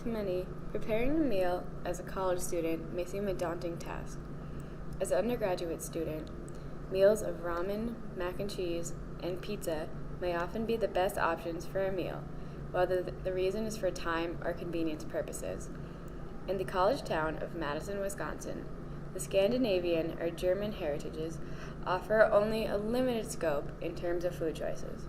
To many, preparing a meal as a college student may seem a daunting task. As an undergraduate student, meals of ramen, mac and cheese, and pizza may often be the best options for a meal, whether the reason is for time or convenience purposes. In the college town of Madison, Wisconsin, the Scandinavian or German heritages offer only a limited scope in terms of food choices.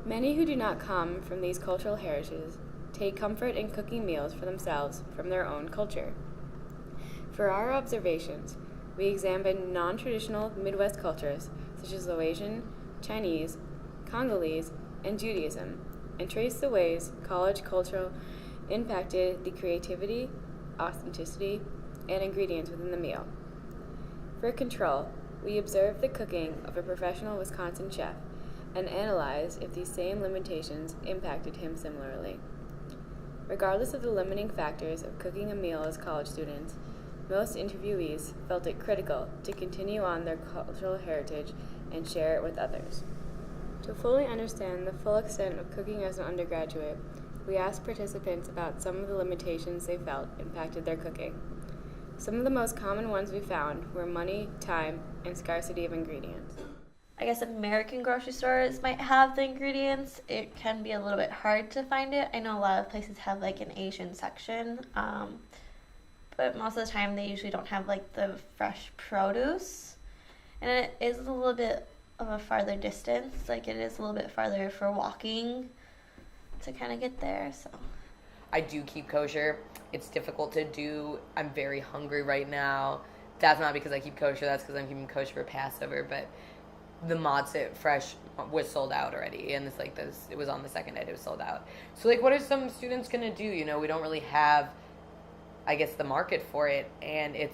Many who do not come from these cultural heritages take comfort in cooking meals for themselves from their own culture. For our observations, we examined non-traditional Midwest cultures such as Laotian, Chinese, Congolese, and Judaism, and traced the ways college culture impacted the creativity, authenticity, and ingredients within the meal. For control, we observed the cooking of a professional Wisconsin chef and analyzed if these same limitations impacted him similarly. Regardless of the limiting factors of cooking a meal as college students, most interviewees felt it critical to continue on their cultural heritage and share it with others. To fully understand the full extent of cooking as an undergraduate, we asked participants about some of the limitations they felt impacted their cooking. Some of the most common ones we found were money, time, and scarcity of ingredients. I guess American grocery stores might have the ingredients. It can be a little bit hard to find it. I know a lot of places have like an Asian section, but most of the time they usually don't have like the fresh produce. And it is a little bit of a farther distance, like it is a little bit farther for walking to kind of get there, so. I do keep kosher. It's difficult to do. I'm very hungry right now. That's not because I keep kosher, that's because I'm keeping kosher for Passover, but the matzah fresh was sold out already, and it's like this. It was on the second night. It was sold out. So like, what are some students gonna do? You know, we don't really have, I guess, the market for it, and it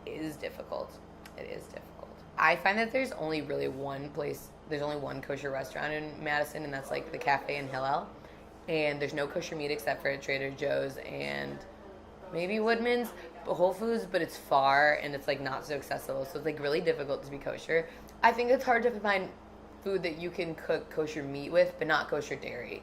is difficult. It is difficult. I find that there's only really one place. There's only one kosher restaurant in Madison, and that's like the Cafe in Hillel. And there's no kosher meat except for Trader Joe's and maybe Woodman's, Whole Foods, but it's far and it's like not so accessible. So it's like really difficult to be kosher. I think it's hard to find food that you can cook kosher meat with, but not kosher dairy.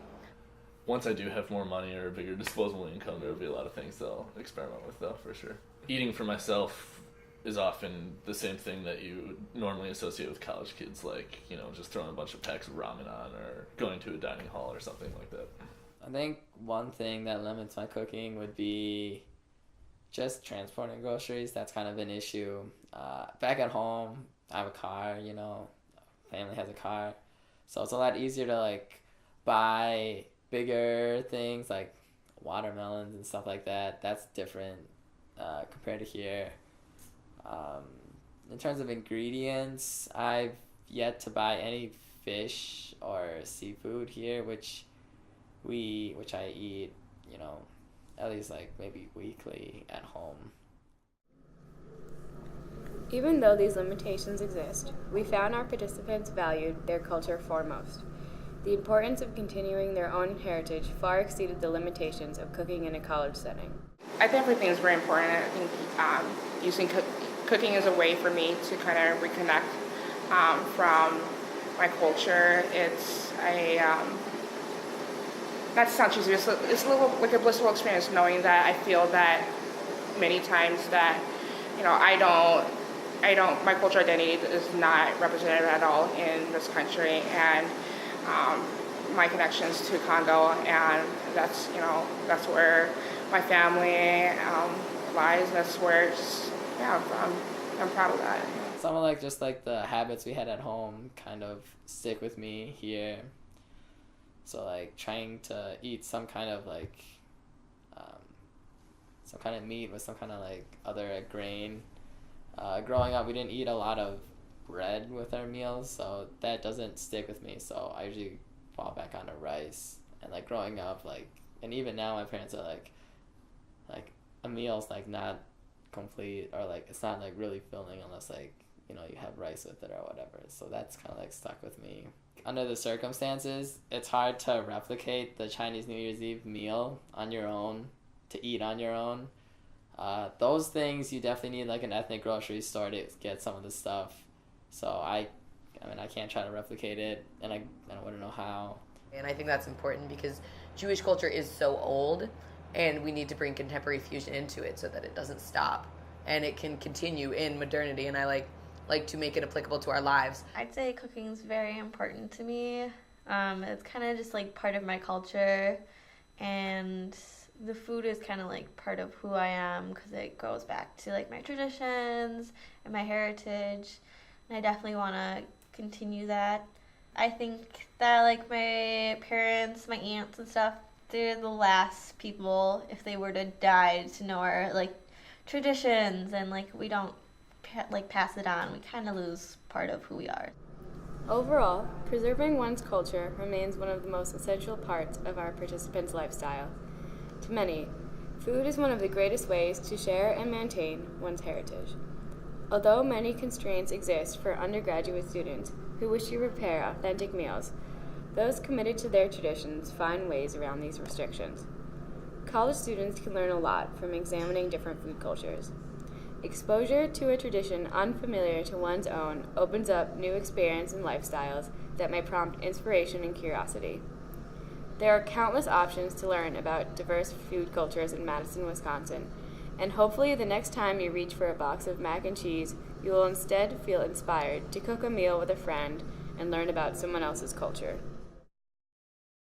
Once I do have more money or a bigger disposable income, there will be a lot of things that I'll experiment with, though, for sure. Eating for myself is often the same thing that you normally associate with college kids, like, you know, just throwing a bunch of packs of ramen on or going to a dining hall or something like that. I think one thing that limits my cooking would be just transporting groceries. That's kind of an issue. Back at home, I have a car, you know, family has a car. So it's a lot easier to, like, buy bigger things like watermelons and stuff like that. That's different compared to here. In terms of ingredients, I've yet to buy any fish or seafood here, which I eat, you know, at least like maybe weekly at home. Even though these limitations exist, we found our participants valued their culture foremost. The importance of continuing their own heritage far exceeded the limitations of cooking in a college setting. I think everything is very important. I think using cooking is a way for me to kind of reconnect from my culture. It's that sounds cheesy. It's a little like a blissful experience knowing that I feel that many times that, you know, my cultural identity is not represented at all in this country, and my connections to Congo, and that's where my family lies. That's where I'm proud of that. Some of like just like the habits we had at home kind of stick with me here. So like trying to eat some kind of like some kind of meat with some kind of like other grain. Growing up, we didn't eat a lot of bread with our meals, so that doesn't stick with me. So I usually fall back onto rice. And like growing up, like, and even now, my parents are like a meal's like not complete, or like it's not like really filling unless like, you know, you have rice with it or whatever. So that's kind of like stuck with me. Under the circumstances, it's hard to replicate the Chinese New Year's Eve meal on your own, to eat on your own. Those things, you definitely need like an ethnic grocery store to get some of the stuff. So I can't try to replicate it, and I wouldn't know how. And I think that's important because Jewish culture is so old, and we need to bring contemporary fusion into it so that it doesn't stop and it can continue in modernity. And I like to make it applicable to our lives. I'd say cooking is very important to me. It's kind of just like part of my culture, and the food is kind of like part of who I am because it goes back to like my traditions and my heritage, and I definitely want to continue that. I think that like my parents, my aunts and stuff, they're the last people, if they were to die, to know our like traditions, and like we don't pass it on. We kind of lose part of who we are. Overall, preserving one's culture remains one of the most essential parts of our participants' lifestyle. To many, food is one of the greatest ways to share and maintain one's heritage. Although many constraints exist for undergraduate students who wish to prepare authentic meals, those committed to their traditions find ways around these restrictions. College students can learn a lot from examining different food cultures. Exposure to a tradition unfamiliar to one's own opens up new experiences and lifestyles that may prompt inspiration and curiosity. There are countless options to learn about diverse food cultures in Madison, Wisconsin, and hopefully the next time you reach for a box of mac and cheese, you will instead feel inspired to cook a meal with a friend and learn about someone else's culture.